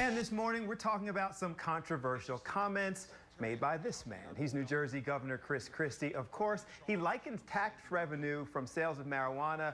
And this morning, we're talking about some controversial comments made by this man. He's New Jersey Governor Chris Christie. Of course, he likens tax revenue from sales of marijuana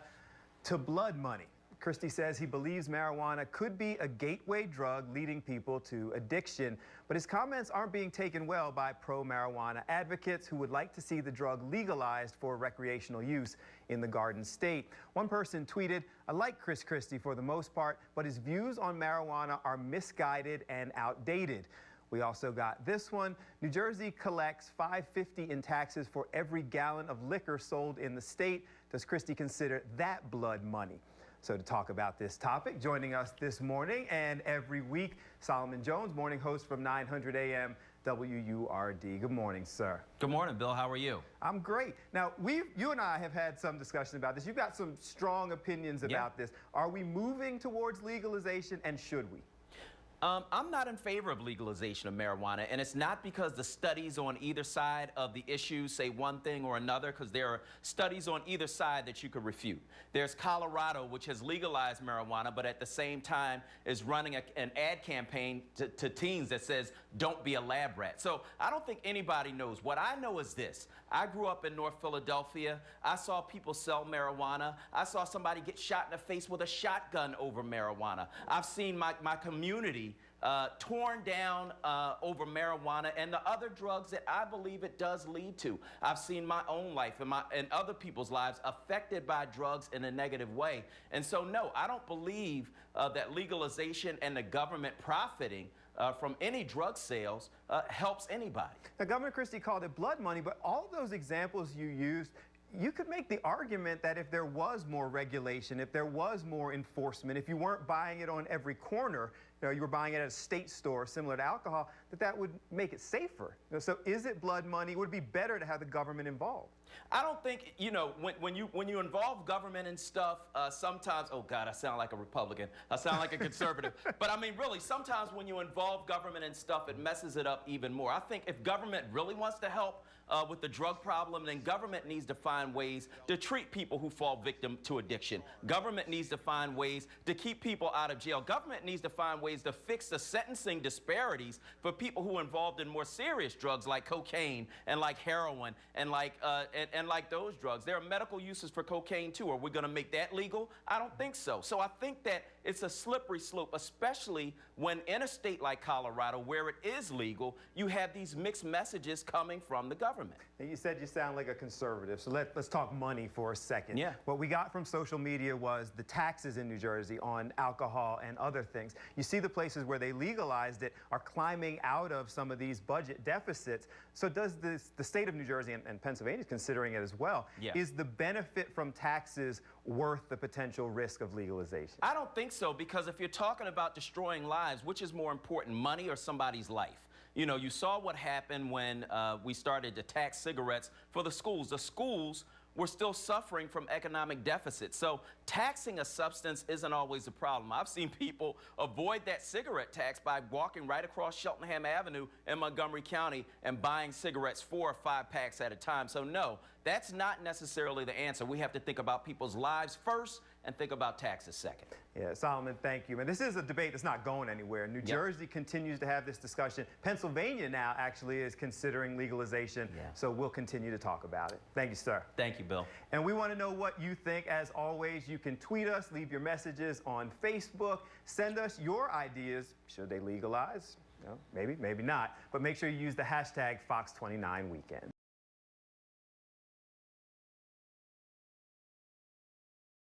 to blood money. Christie says he believes marijuana could be a gateway drug leading people to addiction, but his comments aren't being taken well by pro-marijuana advocates who would like to see the drug legalized for recreational use in the Garden State. One person tweeted, "I like Chris Christie for the most part, but his views on marijuana are misguided and outdated." We also got this one. New Jersey collects $5.50 in taxes for every gallon of liquor sold in the state. Does Christie consider that blood money? So to talk about this topic, joining us this morning and every week, Solomon Jones, morning host from 900 AM WURD. Good morning, sir. Good morning, Bill. How are you? I'm great. Now, you and I have had some discussion about this. You've got some strong opinions about this. Are we moving towards legalization, and should we? I'm not in favor of legalization of marijuana, and it's not because the studies on either side of the issue say one thing or another, because there are studies on either side that you could refute. There's Colorado, which has legalized marijuana, but at the same time is running an ad campaign to teens that says, don't be a lab rat. So I don't think anybody knows. What I know is this. I grew up in North Philadelphia. I saw people sell marijuana. I saw somebody get shot in the face with a shotgun over marijuana. I've seen my community torn down over marijuana and the other drugs that I believe it does lead to. I've seen my own life and other people's lives affected by drugs in a negative way. And so, no, I don't believe that legalization and the government profiting from any drug sales helps anybody. Now, Governor Christie called it blood money, but all of those examples you used, you could make the argument that if there was more regulation, if there was more enforcement, if you weren't buying it on every corner, you were buying it at a state store similar to alcohol, that would make it safer. So is it blood money? Would it be better to have the government involved? I don't think, when you involve government and stuff, sometimes, oh God, I sound like a Republican. I sound like a conservative. But I mean, really, sometimes when you involve government and stuff, it messes it up even more. I think if government really wants to help with the drug problem, then government needs to find ways to treat people who fall victim to addiction. Government needs to find ways to keep people out of jail. Government needs to find ways to fix the sentencing disparities for people who are involved in more serious drugs like cocaine and like heroin and like those drugs. There are medical uses for cocaine too. Are we going to make that legal? I don't think so. So I think that it's a slippery slope, especially when in a state like Colorado, where it is legal, you have these mixed messages coming from the government. And you said you sound like a conservative, so let's talk money for a second. Yeah. What we got from social media was the taxes in New Jersey on alcohol and other things. You see the places where they legalized it are climbing out of some of these budget deficits. So does the state of New Jersey and Pennsylvania is considering it as well. Yeah. Is the benefit from taxes worth the potential risk of legalization? I don't think so, because if you're talking about destroying lives, which is more important, money or somebody's life? You saw what happened when we started to tax cigarettes for the schools. The schools were still suffering from economic deficits. So taxing a substance isn't always a problem. I've seen people avoid that cigarette tax by walking right across Cheltenham Avenue in Montgomery County and buying cigarettes 4 or 5 packs at a time. So no, that's not necessarily the answer. We have to think about people's lives first and think about taxes second. Yeah, Solomon, thank you. And this is a debate that's not going anywhere. New Jersey continues to have this discussion. Pennsylvania now actually is considering legalization, so we'll continue to talk about it. Thank you, sir. Thank you, Bill. And we want to know what you think. As always, you can tweet us, leave your messages on Facebook, send us your ideas. Should they legalize? Maybe, maybe not. But make sure you use the hashtag Fox29Weekend.